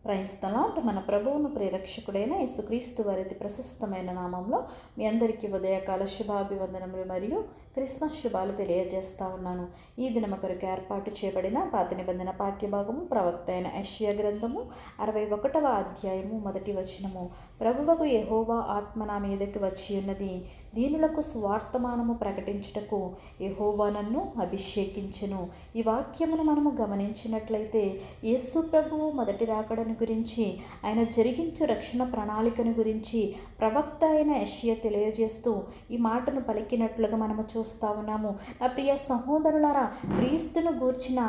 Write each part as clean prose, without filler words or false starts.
Praise the lord. మన ప్రభువును ప్రేరక్షకుడైన యేసుక్రీస్తు వారి అతి ప్రశస్తమైన నామంలో మీ అందరికీ ఉదయకాల శుభాభివందనములు మరియు క్రిస్మస్ శుభాలు తెలియజేస్తా ఉన్నాను. ఈ దినము కొరకు ఏర్పాటు చేయబడిన పాత నిబంధన పాఠ్యభాగము ప్రవక్త అయిన యెషయా గ్రంథము 61వ అధ్యాయము 1వ వచనము. ప్రభువగు యెహోవా ఆత్మ నా మీదకి వచ్చి ఉన్నది, దీనులకు స్వార్థమానము ప్రకటించుటకు యెహోవా నన్ను అభిషేకించెను. ఈ వాక్యమును మనము గమనించినట్లయితే యేసు ప్రభువు మొదటి రాకడను గురించి, ఆయన జరిగించు రక్షణ ప్రణాళికను గురించి ప్రవక్త అయిన యెషయా తెలియజేస్తూ ఈ మాటను పలికినట్లుగా మనము చూస్తూ ఉన్నాము. నా ప్రియ సహోదరులారా, క్రీస్తును గూర్చిన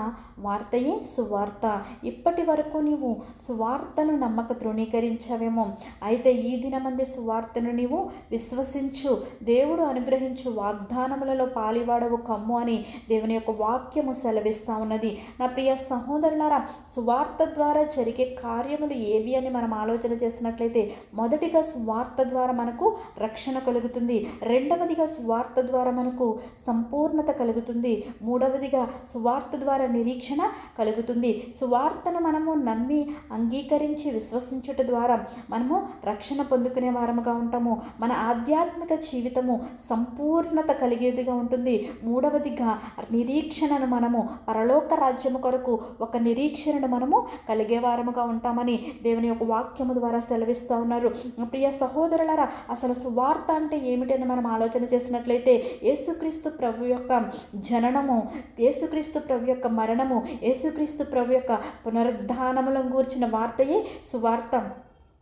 వార్తయే సువార్త. ఇప్పటి వరకు నీవు సువార్తను నమ్మక తృణీకరించవేమో, అయితే ఈ దినమంది సువార్తను నీవు విశ్వసించు, దేవుడు అనుగ్రహించు వాగ్దానములలో పాలివాడవు కమ్ము అని దేవుని యొక్క వాక్యము సెలవిస్తూ ఉన్నది. నా ప్రియ సహోదరులారా, సువార్త ద్వారా జరిగే కార్యములు ఏవి అని మనం ఆలోచన చేసినట్లయితే, మొదటిగా సువార్త ద్వారా మనకు రక్షణ కలుగుతుంది, రెండవదిగా సువార్త ద్వారా మనకు సంపూర్ణత కలుగుతుంది, మూడవదిగా సువార్త ద్వారా నిరీక్షణ కలుగుతుంది. సువార్తను మనము నమ్మి అంగీకరించి విశ్వసించుట ద్వారా మనము రక్షణ పొందుకునే వారముగా ఉంటాము. మన ఆధ్యాత్మిక జీవితము సంపూర్ణత కలిగేదిగా ఉంటుంది. మూడవదిగా నిరీక్షణను మనము పరలోక రాజ్యము కొరకు ఒక నిరీక్షణను మనము కలిగే వారముగా ఉంటామని దేవుని యొక్క వాక్యము ద్వారా సెలవిస్తూ ఉన్నారు. ప్రియ సహోదరులారా, అసలు సువార్త అంటే ఏమిటని మనం ఆలోచన చేసినట్లయితే, యేసుక్రీస్తు ప్రభు యొక్క జననము, యేసుక్రీస్తు ప్రభు యొక్క మరణము, యేసుక్రీస్తు ప్రభు యొక్క పునరుద్ధానములను గూర్చిన వార్తయే సువార్త.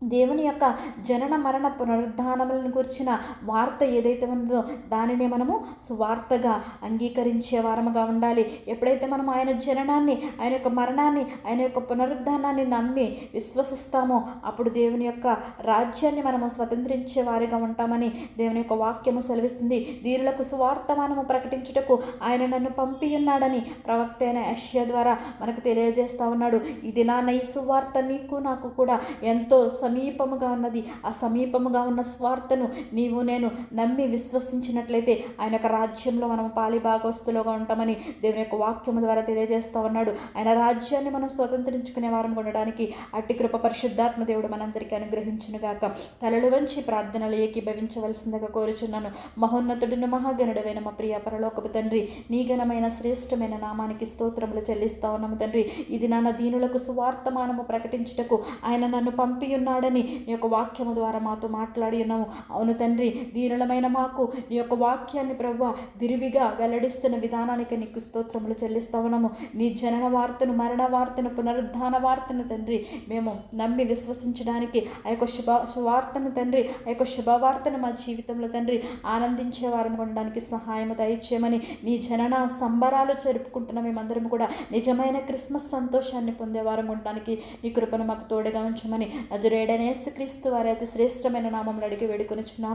దేవుని యొక్క జనన మరణ పునరుద్ధానములను గురించిన వార్త ఏదైతే ఉందో దానిని మనము సువార్తగా అంగీకరించే వారముగా ఉండాలి. ఎప్పుడైతే మనం ఆయన జననాన్ని, ఆయన యొక్క మరణాన్ని, ఆయన యొక్క పునరుద్ధానాన్ని నమ్మి విశ్వసిస్తామో అప్పుడు దేవుని యొక్క రాజ్యాన్ని మనము స్వతంత్రించే వారిగా ఉంటామని దేవుని యొక్క వాక్యము సెలవిస్తుంది. దీనులకు సువార్తమానము ప్రకటించుటకు ఆయన నన్ను పంపి ఉన్నాడని ప్రవక్త అయిన యెషయా ద్వారా మనకు తెలియజేస్తూ ఉన్నాడు. ఇది నా ఈ సువార్త నీకు నాకు కూడా ఎంతో సమీపముగా ఉన్నది. ఆ సమీపముగా ఉన్న స్వార్థను నీవు నేను నమ్మి విశ్వసించినట్లయితే ఆయన యొక్క రాజ్యంలో మనం పాలిభాగస్తులుగా ఉంటామని దేవుని యొక్క వాక్యము ద్వారా తెలియజేస్తూ ఉన్నాడు. ఆయన రాజ్యాన్ని మనం స్వతంత్రించుకునే వారం ఉండడానికి అట్టి కృప పరిశుద్ధాత్మ దేవుడు మనందరికీ అనుగ్రహించునుగాక. తలలు వంచి ప్రార్థనలు ఏకీభవించవలసిందిగా కోరుచున్నాను. మహోన్నతుడును మహాగణుడైన మా ప్రియ పరలోకపు తండ్రి, నీ ఘనమైన శ్రేష్టమైన నామానికి స్తోత్రములు చెల్లిస్తా ఉన్నాము తండ్రి. ఇది నా దీనులకు సువార్తమానము ప్రకటించుటకు ఆయన నన్ను పంపి ఉన్నాడని నీ యొక్క వాక్యము ద్వారా మాతో మాట్లాడి ఉన్నాము. అవును తండ్రి, దీనులమైన మాకు నీ యొక్క వాక్యాన్ని ప్రభువా విరివిగా వెల్లడిస్తున్న విధానానికి నీకు స్తోత్రములు చెల్లిస్తా ఉన్నాము. నీ జనన వార్తను, మరణ వార్తను, పునరుద్ధాన వార్తను తండ్రి మేము నమ్మి విశ్వసించడానికి ఆ యొక్క శుభవార్తను తండ్రి, ఆ యొక్క శుభవార్తను మా జీవితంలో తండ్రి ఆనందించే వారం ఉండడానికి సహాయం దయచేయమని, నీ జనన సంబరాలు జరుపుకుంటున్న మేమందరం కూడా నిజమైన క్రిస్మస్ సంతోషాన్ని పొందేవారం ఉండడానికి నీ కృపను మాకు తోడుగా ఉంచమని నజరేయుడైన యేసుక్రీస్తు వారి అతి శ్రేష్టమైన నామములో అడిగి వేడుకొనుచున్నాము.